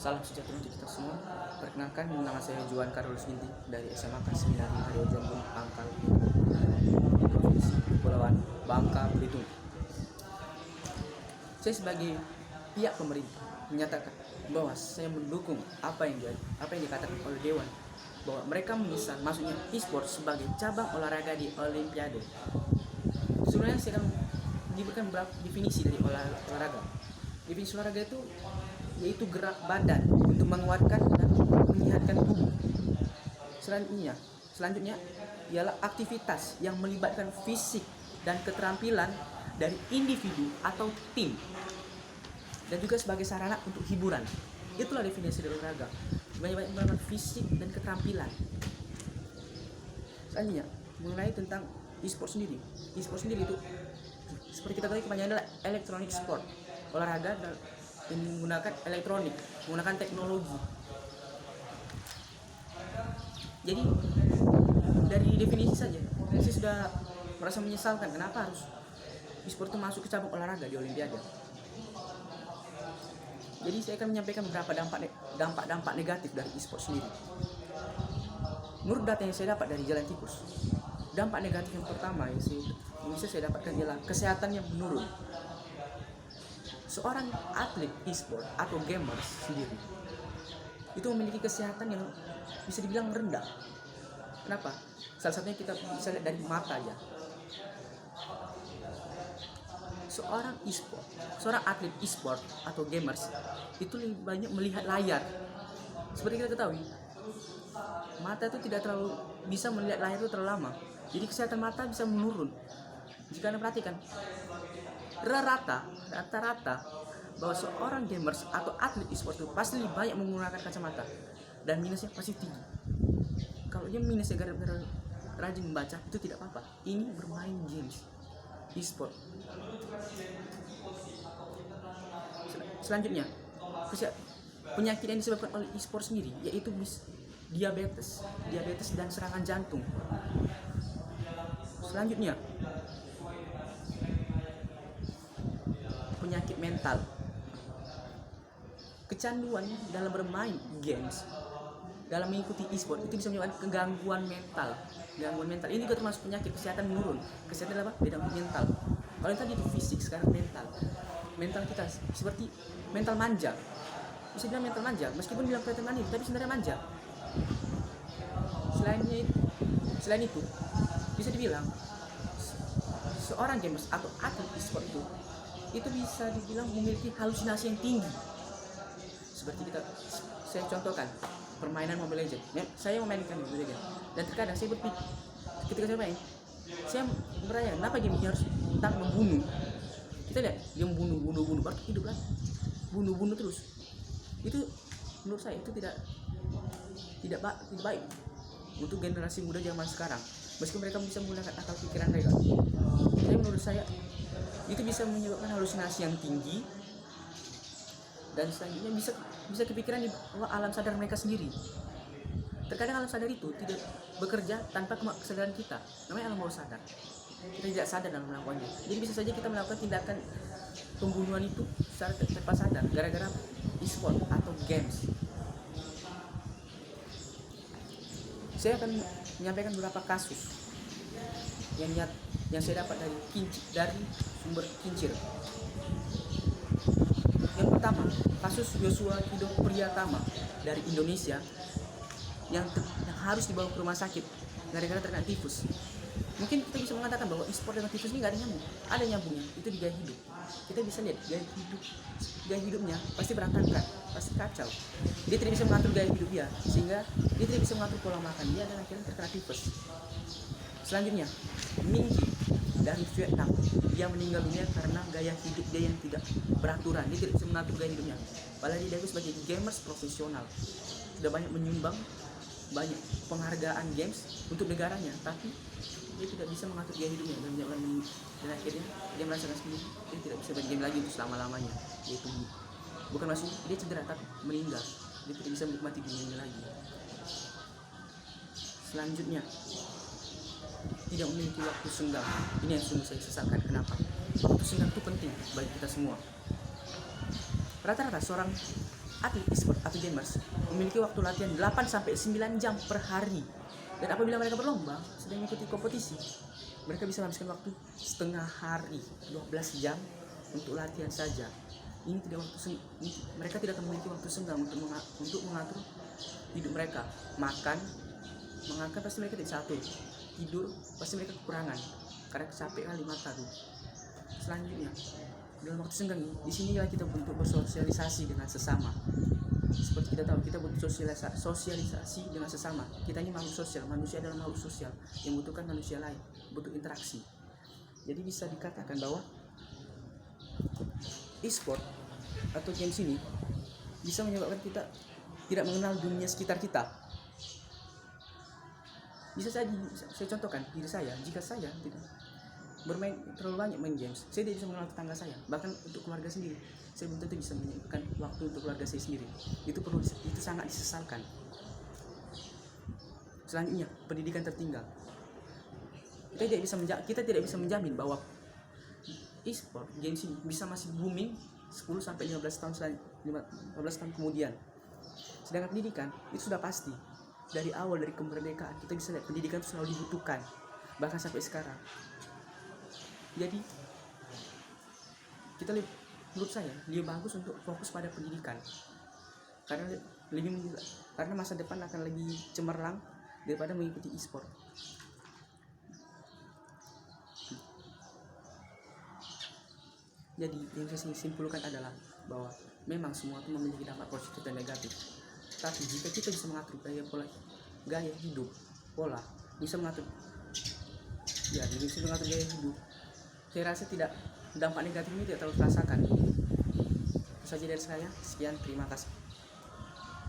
Salam sejahtera untuk kita semua. Perkenalkan, nama saya Juan Carlos Ginti dari SMA Kelas 9 Mario Jombang, Pangkal, Provinsi Kepulauan Bangka Belitung. Saya sebagai pihak pemerintah menyatakan bahwa saya mendukung apa yang dikatakan oleh Dewan, bahwa mereka menyisar masuknya e-sport sebagai cabang olahraga di Olimpiade. Sebenarnya saya akan diberikan beberapa definisi dari olahraga. Definisi olahraga itu yaitu gerak badan untuk menguatkan dan menyehatkan tubuh. Selanjutnya ialah aktivitas yang melibatkan fisik dan keterampilan dari individu atau tim, dan juga sebagai sarana untuk hiburan. Itulah definisi dari olahraga, banyak menggunakan fisik dan keterampilan. Selanjutnya mengenai tentang e-sport sendiri. E-sport sendiri itu seperti kita tahu kepanjangannya adalah electronic sport, olahraga yang menggunakan elektronik, menggunakan teknologi. Jadi dari definisi saja saya sudah merasa menyesalkan kenapa harus e-sport itu masuk ke cabang olahraga di Olimpiade. Jadi saya akan menyampaikan beberapa dampak negatif dari e-sport sendiri. Menurut data yang saya dapat dari Jalan Tikus, dampak negatif yang pertama yang bisa saya dapatkan ialah kesehatan yang menurun. Seorang atlet e-sport atau gamers sendiri itu memiliki kesehatan yang bisa dibilang rendah. Kenapa? Salah satunya kita bisa lihat dari mata ya. Seorang atlet e-sport atau gamers itu lebih banyak melihat layar. Seperti kita ketahui, mata itu tidak terlalu bisa melihat layar itu terlalu lama. Jadi kesehatan mata bisa menurun. Jika Anda perhatikan, rata-rata bahwa seorang gamers atau atlet e-sport itu pasti lebih banyak menggunakan kacamata dan minusnya pasti tinggi. Kalau dia minusnya gara-gara rajin membaca itu tidak apa-apa. Ini bermain games e-sport. Selanjutnya, penyakit yang disebabkan oleh e-sport sendiri yaitu diabetes dan serangan jantung. Selanjutnya, penyakit mental. Kecanduan dalam bermain games, dalam mengikuti e-sport itu bisa menyebabkan gangguan mental. Ini juga termasuk penyakit kesehatan menurun. Kesehatan apa? Beda mental. Kalau tadi itu fisik, sekarang mental. Mental kita seperti mental manja. Bisa bilang mental manja, meskipun bilang kelihatan manis, tapi sebenarnya manja. Selain itu, bisa dibilang seorang gamers atau atlet e-sport itu bisa dibilang memiliki halusinasi yang tinggi. Seperti saya contohkan permainan Mobile Legends. Saya memainkan Mobile Legends dan terkadang saya berpikir ketika saya main, saya bertanya kenapa game ini harus tak membunuh. Kita lihat dia bunuh baru hidup lagi, bunuh terus. Itu menurut saya itu tidak baik untuk generasi muda zaman sekarang. Meskipun mereka bisa menggunakan akal pikiran mereka, tapi menurut saya itu bisa menyebabkan halusinasi yang tinggi, dan selanjutnya bisa kepikiran di bawah alam sadar mereka sendiri. Terkadang alam sadar itu tidak bekerja tanpa kesadaran kita, namanya alam bawah sadar. Kita tidak sadar dalam melakukannya. Jadi bisa saja kita melakukan tindakan pembunuhan itu secara tanpa sadar gara-gara e-sport atau games. Saya akan menyampaikan beberapa kasus yang saya dapat dari sumber Kincir. Yang pertama, kasus Joshua Kido Priyatama dari Indonesia yang harus dibawa ke rumah sakit gara-gara terkena tifus. Mungkin kita bisa mengatakan bahwa e-sport dengan tifus ini nggak ada nyambung. Ada nyambungnya, itu di gaya hidup. Kita bisa lihat gaya hidupnya pasti berantakan, pasti kacau. Dia tidak bisa mengatur gaya hidup dia, sehingga dia tidak bisa mengatur pola makan dia dan akhirnya terkena tifus. Selanjutnya, Minggi dari Vietnam, dia meninggal dunia karena gaya hidup dia yang tidak beraturan. Dia tidak bisa mengatur gaya hidupnya. Padahal dia sebagai gamers profesional, sudah banyak menyumbang banyak penghargaan games untuk negaranya, tapi dia tidak bisa mengatur gaya hidupnya dan akhirnya dia merasakan sendiri dia tidak bisa bergame lagi untuk selama-lamanya. Yaitu bukan maksudnya dia cedera, tapi meninggal. Dia tidak bisa menikmati dunia lagi. Selanjutnya, tidak memiliki waktu senggang. Ini yang sungguh saya sesalkan. Kenapa? Waktu senggang itu penting bagi kita semua. Rata-rata seorang atlet e-sport atau gamers memiliki waktu latihan 8 sampai 9 jam per hari. Dan apabila mereka berlomba sedang mengikuti kompetisi, mereka bisa menghabiskan waktu setengah hari, 12 jam untuk latihan saja. Ini tidak mereka tidak akan memiliki waktu senggang untuk mengatur hidup mereka. Makan pasti mereka tidak satu. Tidur pasti mereka kekurangan karena capek kali mata tuh. Selanjutnya, dalam waktu senggang ini, di sinilah kita untuk bersosialisasi dengan sesama. Seperti kita tahu, kita butuh sosialisasi dengan sesama. Kita ini makhluk sosial, manusia adalah makhluk sosial yang membutuhkan manusia lain, butuh interaksi. Jadi bisa dikatakan bahwa e-sport atau games ini bisa menyebabkan kita tidak mengenal dunia sekitar kita. Bisa saja saya contohkan diri saya, jika saya tidak bermain terlalu banyak main games, saya tidak bisa mengenal tetangga saya, bahkan untuk keluarga sendiri saya belum tentu bisa menyediakan waktu untuk keluarga saya sendiri. Itu sangat disesalkan. Selanjutnya, pendidikan tertinggal. Kita tidak bisa menjamin bahwa e-sport games ini bisa masih booming 10 sampai 15 tahun kemudian. Sedangkan pendidikan itu sudah pasti. Dari awal, dari kemerdekaan, kita bisa lihat pendidikan itu selalu dibutuhkan, bahkan sampai sekarang. Jadi menurut saya lebih bagus untuk fokus pada pendidikan, karena masa depan akan lebih cemerlang daripada mengikuti e-sport. Jadi yang saya simpulkan adalah bahwa memang semua itu memiliki dampak positif dan negatif. Tapi jika kita bisa mengatur gaya hidup, bisa mengatur gaya hidup, saya rasa dampak negatif ini tidak terlalu terasakan. Itu saja dari saya. Sekian, terima kasih.